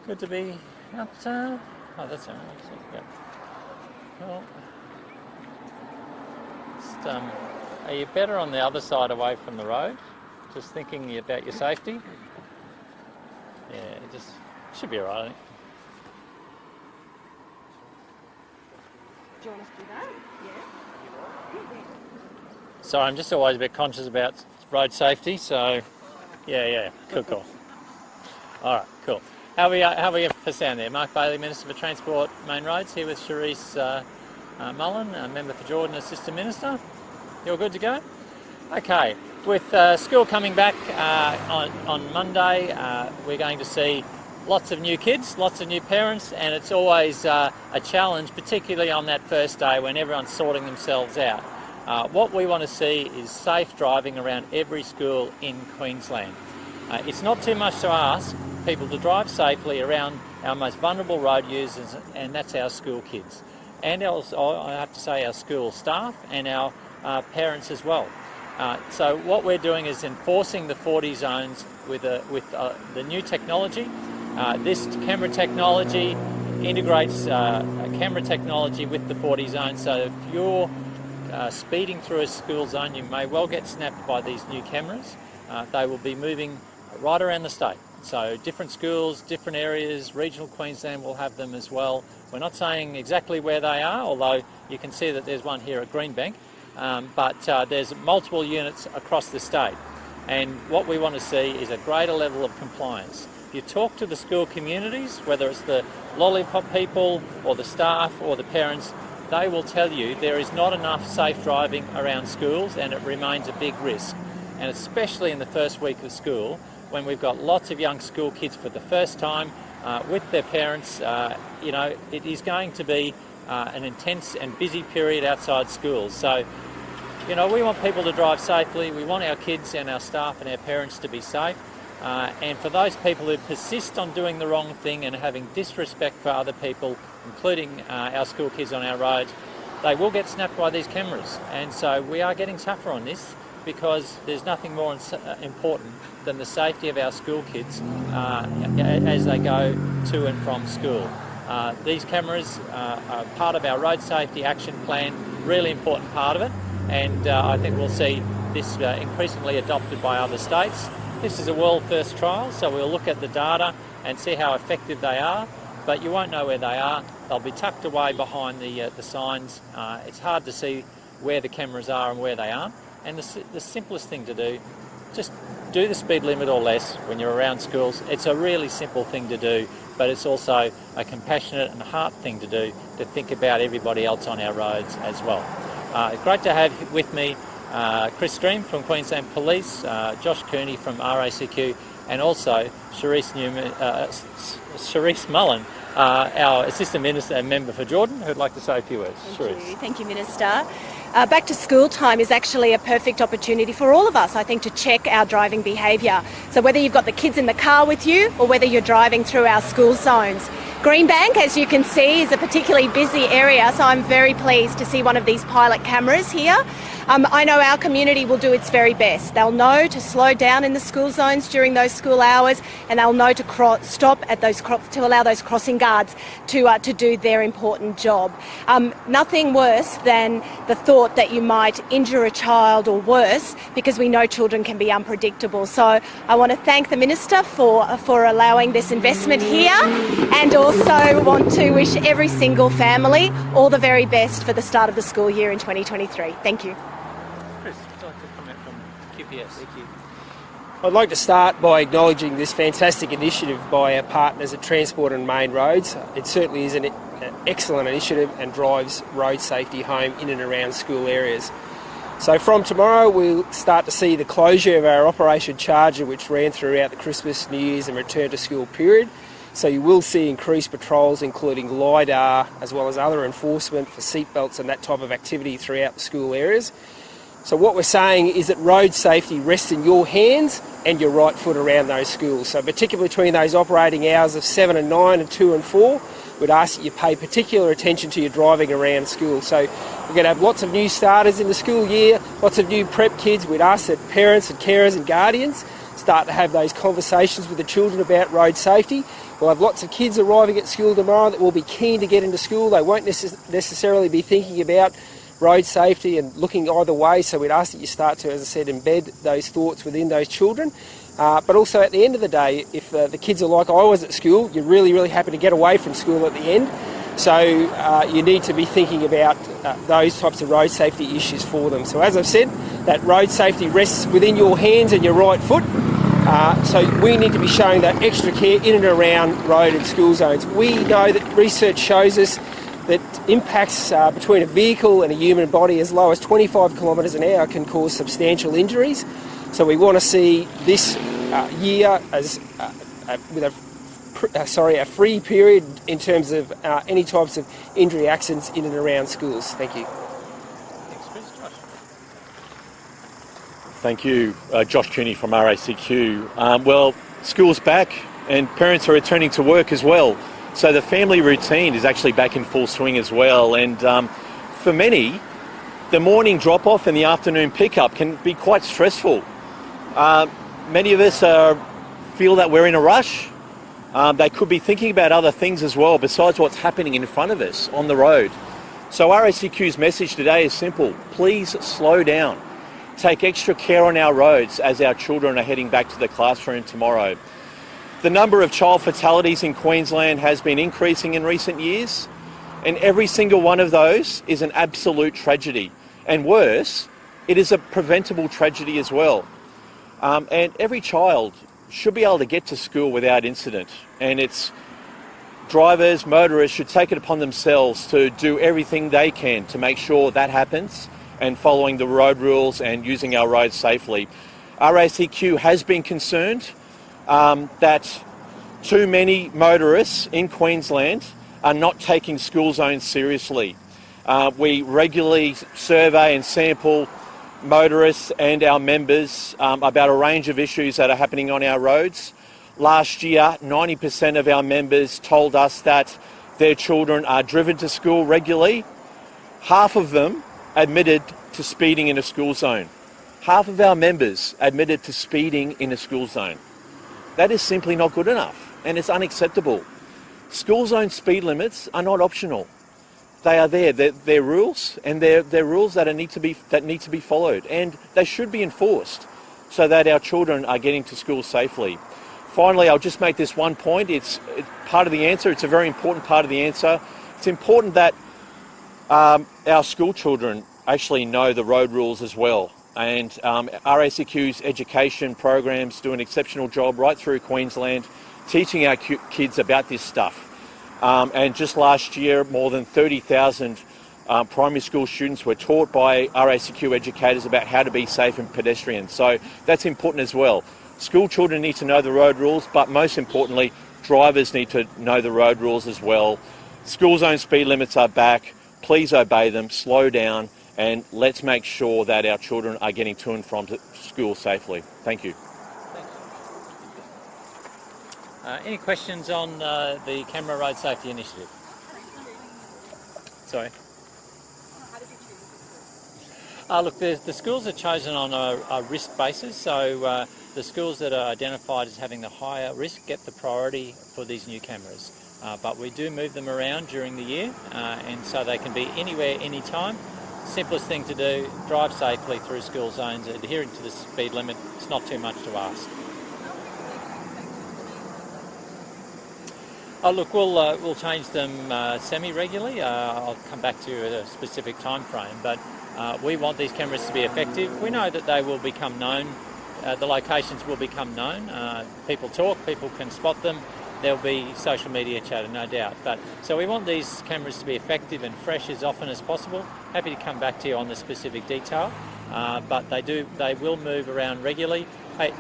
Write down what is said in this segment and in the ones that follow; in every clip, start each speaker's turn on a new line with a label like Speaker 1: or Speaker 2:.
Speaker 1: Good to be out. Oh, that's all right. Yeah. Well, just, are you better on the other side away from the road? Just thinking about your safety? Yeah, it just should be all right, I think.
Speaker 2: Do you want us to do that? Yeah.
Speaker 1: So I'm just always a bit conscious about road safety, so yeah, cool. All right, cool. How are we for sound there? Mark Bailey, Minister for Transport, Main Roads, here with Cherise Mullen, Member for Jordan, Assistant Minister. You're good to go? Okay, with school coming back on Monday, we're going to see lots of new kids, lots of new parents, and it's always a challenge, particularly on that first day when everyone's sorting themselves out. What we want to see is safe driving around every school in Queensland. It's not too much to ask people to drive safely around our most vulnerable road users, and that's our school kids. And also, I have to say, our school staff and our parents as well. So what we're doing is enforcing the 40 zones with the new technology. This camera technology integrates camera technology with the 40 zone, so if you're speeding through a school zone, you may well get snapped by these new cameras. They will be moving right around the state. So different schools, different areas, regional Queensland will have them as well. We're not saying exactly where they are, although you can see that there's one here at Greenbank, but there's multiple units across the state. And what we want to see is a greater level of compliance. You talk to the school communities, whether it's the lollipop people or the staff or the parents, they will tell you there is not enough safe driving around schools, and it remains a big risk. And especially in the first week of school, when we've got lots of young school kids for the first time with their parents, it is going to be an intense and busy period outside schools. So, we want people to drive safely. We want our kids and our staff and our parents to be safe. And for those people who persist on doing the wrong thing and having disrespect for other people, including our school kids on our roads, they will get snapped by these cameras. And so we are getting tougher on this because there's nothing more important than the safety of our school kids as they go to and from school. These cameras are part of our road safety action plan, really important part of it, and I think we'll see this increasingly adopted by other states. This is a world first trial, so we'll look at the data and see how effective they are, but you won't know where they are. They'll be tucked away behind the signs. It's hard to see where the cameras are and where they aren't. And the simplest thing to do, just do the speed limit or less when you're around schools. It's a really simple thing to do, but it's also a compassionate and heart thing to do, to think about everybody else on our roads as well. Great to have with me Chris Stream from Queensland Police, Josh Cooney from RACQ, and also Cherise Mullen, our Assistant Minister and Member for Jordan, who'd like to say a few words.
Speaker 2: Thank you, Minister. Back to school time is actually a perfect opportunity for all of us, I think, to check our driving behaviour. So whether you've got the kids in the car with you or whether you're driving through our school zones. Greenbank, as you can see, is a particularly busy area, so I'm very pleased to see one of these pilot cameras here. I know our community will do its very best. They'll know to slow down in the school zones during those school hours, and they'll know to stop at those to allow those crossing guards to do their important job. Nothing worse than the thought that you might injure a child or worse, because we know children can be unpredictable. So I want to thank the Minister for allowing this investment here, and also want to wish every single family all the very best for the start of the school year in 2023. Thank you.
Speaker 1: Chris, would you like to comment from QPS? Thank you.
Speaker 3: I'd like to start by acknowledging this fantastic initiative by our partners at Transport and Main Roads. It certainly is an excellent initiative and drives road safety home in and around school areas. So from tomorrow we'll start to see the closure of our Operation Charger, which ran throughout the Christmas, New Year's and return to school period. So you will see increased patrols, including LiDAR, as well as other enforcement for seatbelts and that type of activity throughout the school areas. So what we're saying is that road safety rests in your hands and your right foot around those schools. So particularly between those operating hours of 7 and 9 and 2 and 4, we'd ask that you pay particular attention to your driving around school. So we're going to have lots of new starters in the school year, lots of new prep kids. We'd ask that parents and carers and guardians start to have those conversations with the children about road safety. We'll have lots of kids arriving at school tomorrow that will be keen to get into school. They won't necessarily be thinking about road safety and looking either way, so we'd ask that you start to, as I said, embed those thoughts within those children. But also at the end of the day, if the kids are like I was at school, you're really, really happy to get away from school at the end. So you need to be thinking about those types of road safety issues for them. So as I've said, that road safety rests within your hands and your right foot. So we need to be showing that extra care in and around road and school zones. We know that research shows us that impacts between a vehicle and a human body as low as 25 kilometres an hour can cause substantial injuries. So we want to see this year as with a free period in terms of any types of injury accidents in and around schools. Thank you.
Speaker 1: Thanks, Chris. Josh.
Speaker 4: Thank you, Josh Cooney from RACQ. Well, school's back and parents are returning to work as well. So the family routine is actually back in full swing as well. And for many, the morning drop-off and the afternoon pickup can be quite stressful. Many of us feel that we're in a rush. They could be thinking about other things as well besides what's happening in front of us on the road. So RACQ's message today is simple. Please slow down. Take extra care on our roads as our children are heading back to the classroom tomorrow. The number of child fatalities in Queensland has been increasing in recent years, and every single one of those is an absolute tragedy. And worse, it is a preventable tragedy as well. And every child should be able to get to school without incident. And it's drivers, motorists should take it upon themselves to do everything they can to make sure that happens and following the road rules and using our roads safely. RACQ has been concerned that too many motorists in Queensland are not taking school zones seriously. We regularly survey and sample motorists and our members about a range of issues that are happening on our roads. Last year, 90% of our members told us that their children are driven to school regularly. Half of them admitted to speeding in a school zone. Half of our members admitted to speeding in a school zone. That is simply not good enough, and it's unacceptable. School zone speed limits are not optional. They are there. They're rules, and they're rules that need to be followed, and they should be enforced so that our children are getting to school safely. Finally, I'll just make this one point. It's part of the answer. It's a very important part of the answer. It's important that our school children actually know the road rules as well. And RACQ's education programs do an exceptional job right through Queensland teaching our kids about this stuff. And just last year, more than 30,000 primary school students were taught by RACQ educators about how to be safe and pedestrian. So that's important as well. School children need to know the road rules, but most importantly, drivers need to know the road rules as well. School zone speed limits are back. Please obey them, slow down, and let's make sure that our children are getting to and from school safely. Thank you.
Speaker 1: Any questions on the Camera Road Safety Initiative? Sorry. Look, the schools are chosen on a risk basis, so the schools that are identified as having the higher risk get the priority for these new cameras. But we do move them around during the year, and so they can be anywhere, anytime. Simplest thing to do, drive safely through school zones, adhering to the speed limit. It's not too much to ask. Oh, look, we'll change them semi-regularly. I'll come back to you at a specific time frame, but we want these cameras to be effective. We know that they will become known. The locations will become known. People talk, people can spot them. There'll be social media chatter, no doubt. So we want these cameras to be effective and fresh as often as possible. Happy to come back to you on the specific detail, but they will move around regularly.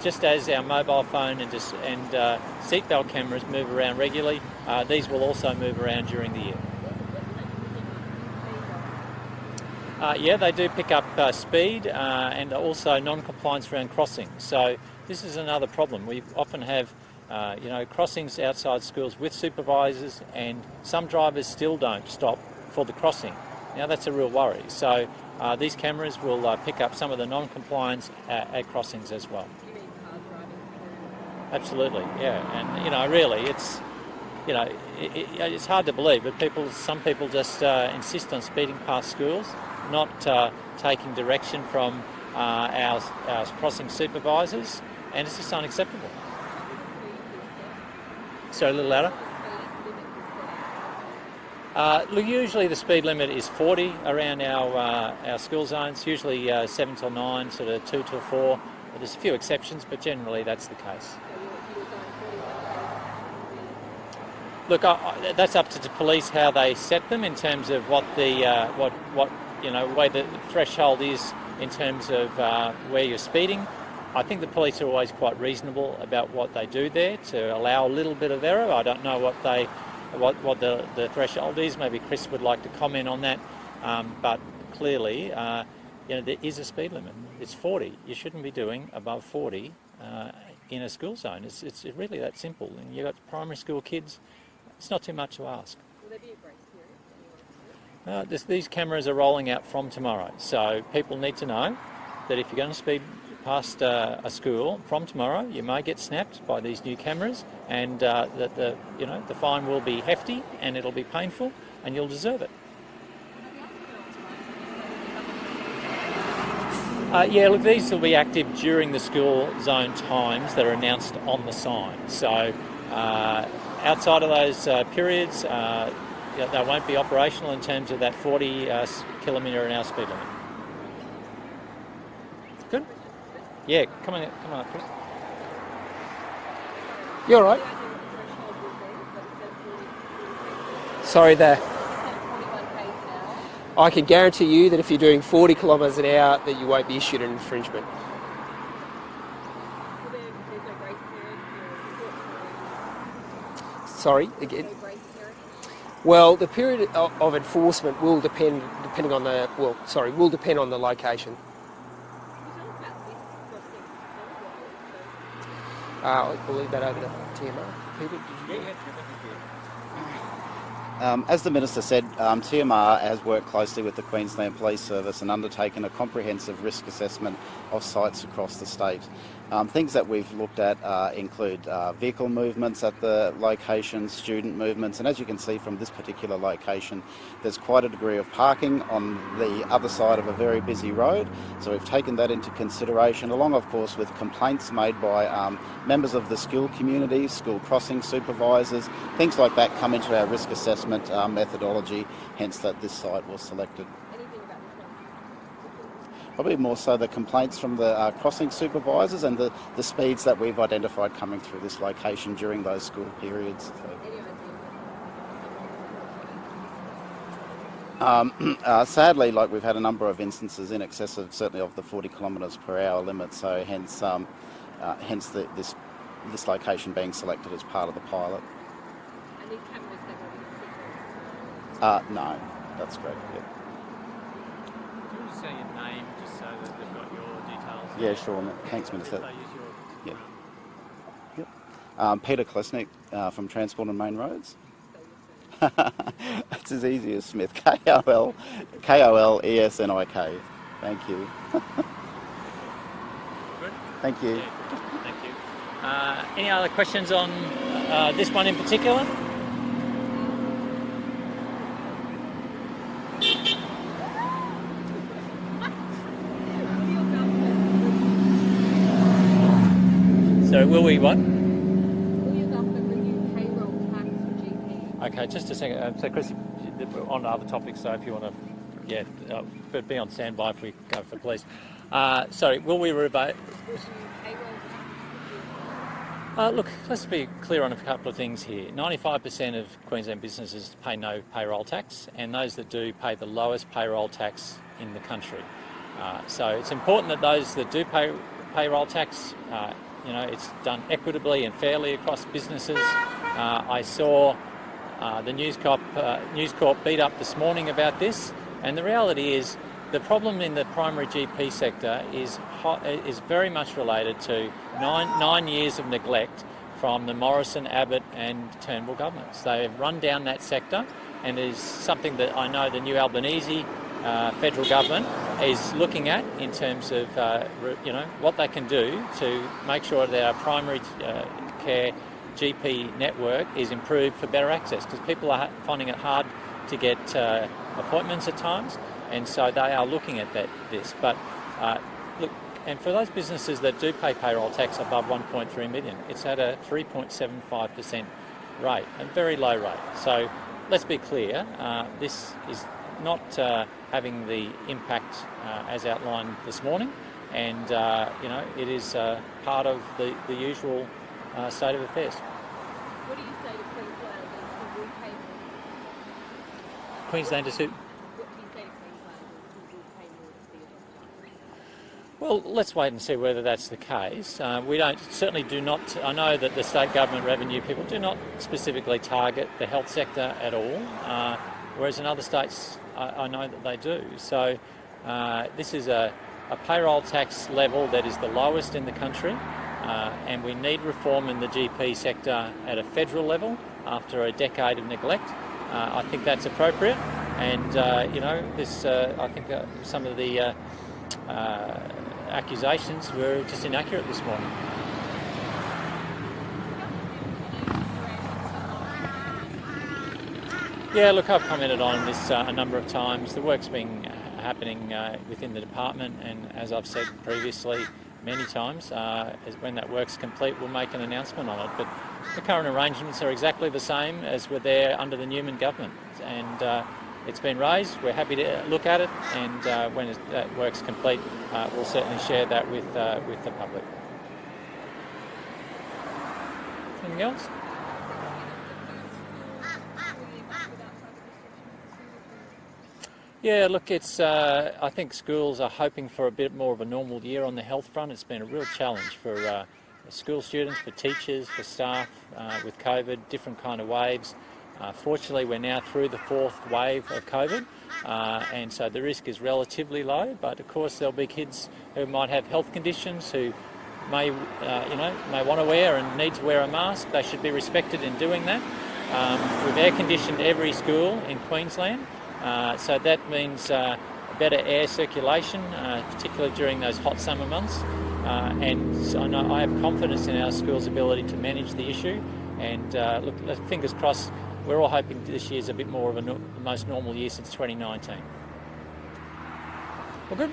Speaker 1: Just as our mobile phone and seatbelt cameras move around regularly, these will also move around during the year. Yeah, they do pick up speed and also non-compliance around crossings. So this is another problem. We often have crossings outside schools with supervisors, and some drivers still don't stop for the crossing. Now that's a real worry. So these cameras will pick up some of the non-compliance at crossings as well. Absolutely, yeah. And, you know, really, it's, you know, it's hard to believe, but some people just insist on speeding past schools, not taking direction from our crossing supervisors, and it's just unacceptable. So a little louder. Look, usually the speed limit is 40 around our school zones, usually 7 till 9, sort of 2 till 4. There's a few exceptions, but generally that's the case. Look, that's up to the police how they set them in terms of what the way the threshold is in terms of where you're speeding. I think the police are always quite reasonable about what they do there to allow a little bit of error. I don't know what the threshold is. Maybe Chris would like to comment on that. But clearly, there is a speed limit. It's 40. You shouldn't be doing above 40 in a school zone. It's really that simple. And you've got primary school kids. It's not too much to ask.
Speaker 5: Will there be a grace period?
Speaker 1: These cameras are rolling out from tomorrow. So people need to know that if you're going to speed past a school from tomorrow, you may get snapped by these new cameras, and that the fine will be hefty and it'll be painful, and you'll deserve it. Look, these will be active during the school zone times that are announced on the sign. So outside of those periods, they won't be operational in terms of that 40 kilometre an hour speed limit. Good? Yeah, come on up, Chris.
Speaker 3: You all right? Sorry there. I can guarantee you that if you're doing 40 kilometres an hour, that you won't be issued an infringement. Sorry, again. Well, the period of enforcement will depend on the location. I'll leave that over to TMR. Peter, did you?
Speaker 6: As the Minister said, TMR has worked closely with the Queensland Police Service and undertaken a comprehensive risk assessment of sites across the state. Things that we've looked at include vehicle movements at the location, student movements, and as you can see from this particular location, there's quite a degree of parking on the other side of a very busy road. So we've taken that into consideration, along of course with complaints made by members of the school community, school crossing supervisors, things like that come into our risk assessment methodology, hence that this site was selected. Probably more so the complaints from the crossing supervisors and the speeds that we've identified coming through this location during those school periods. Sadly, we've had a number of instances in excess of certainly of the 40 kilometres per hour limit, so hence this location being selected as part of the pilot.
Speaker 5: And these cameras that
Speaker 6: No, that's correct. Yep.
Speaker 1: Can you just say your name, just so that they've got your details?
Speaker 6: Yeah, sure. Thanks, Minister.
Speaker 1: Yep.
Speaker 6: Peter Klesnik from Transport and Main Roads. It's as easy as Smith. K-O-L-E-S-N-I-K. Thank you.
Speaker 1: Good.
Speaker 6: Thank you.
Speaker 1: Yeah, thank you. Any other questions on this one in particular? So will we what?
Speaker 5: will your government review payroll tax for GPs?
Speaker 1: Okay, just a second. So Chris, on to other topics, so if you want to, but be on standby if we go for police. Sorry, will we rebate? Look, let's be clear on a couple of things here. 95% of Queensland businesses pay no payroll tax, and those that do pay the lowest payroll tax in the country. So it's important that those that do pay payroll tax, it's done equitably and fairly across businesses. I saw the News Corp beat up this morning about this, and the reality is the problem in the primary GP sector is very much related to nine years of neglect from the Morrison, Abbott and Turnbull governments. They have run down that sector, and is something that I know the New Albanese federal government is looking at in terms of what they can do to make sure that our primary care GP network is improved for better access, because people are finding it hard to get appointments at times, and so they are looking at this. But look, and for those businesses that do pay payroll tax above 1.3 million, it's at a 3.75% rate, a very low rate. So let's be clear, this is not having the impact as outlined this morning, and it is part of the usual state of affairs.
Speaker 5: What do you say to Queenslanders who will pay more?
Speaker 1: Queenslanders who?
Speaker 5: What do you say to Queenslanders who will pay more to see a doctor?
Speaker 1: Well, let's wait and see whether that's the case. We certainly do not. I know that the state government revenue people do not specifically target the health sector at all, whereas in other states I know that they do. So this is a payroll tax level that is the lowest in the country. And we need reform in the GP sector at a federal level after a decade of neglect. I think that's appropriate, and I think some of the accusations were just inaccurate this morning. Yeah, look, I've commented on this a number of times. The work's been happening within the department, and as I've said previously, many times, when that work's complete, we'll make an announcement on it. But the current arrangements are exactly the same as were there under the Newman government, and it's been raised. We're happy to look at it, and when that work's complete, we'll certainly share that with the public. Anything else? Yeah, look, it's. I think schools are hoping for a bit more of a normal year on the health front. It's been a real challenge for school students, for teachers, for staff with COVID, different kind of waves. Fortunately, we're now through the fourth wave of COVID, and so the risk is relatively low. But of course, there'll be kids who might have health conditions who may want to wear and need to wear a mask. They should be respected in doing that. We've air conditioned every school in Queensland. So that means better air circulation, particularly during those hot summer months. And so I have confidence in our school's ability to manage the issue. And look, fingers crossed, we're all hoping this year's a bit more of the most normal year since 2019. Well, good.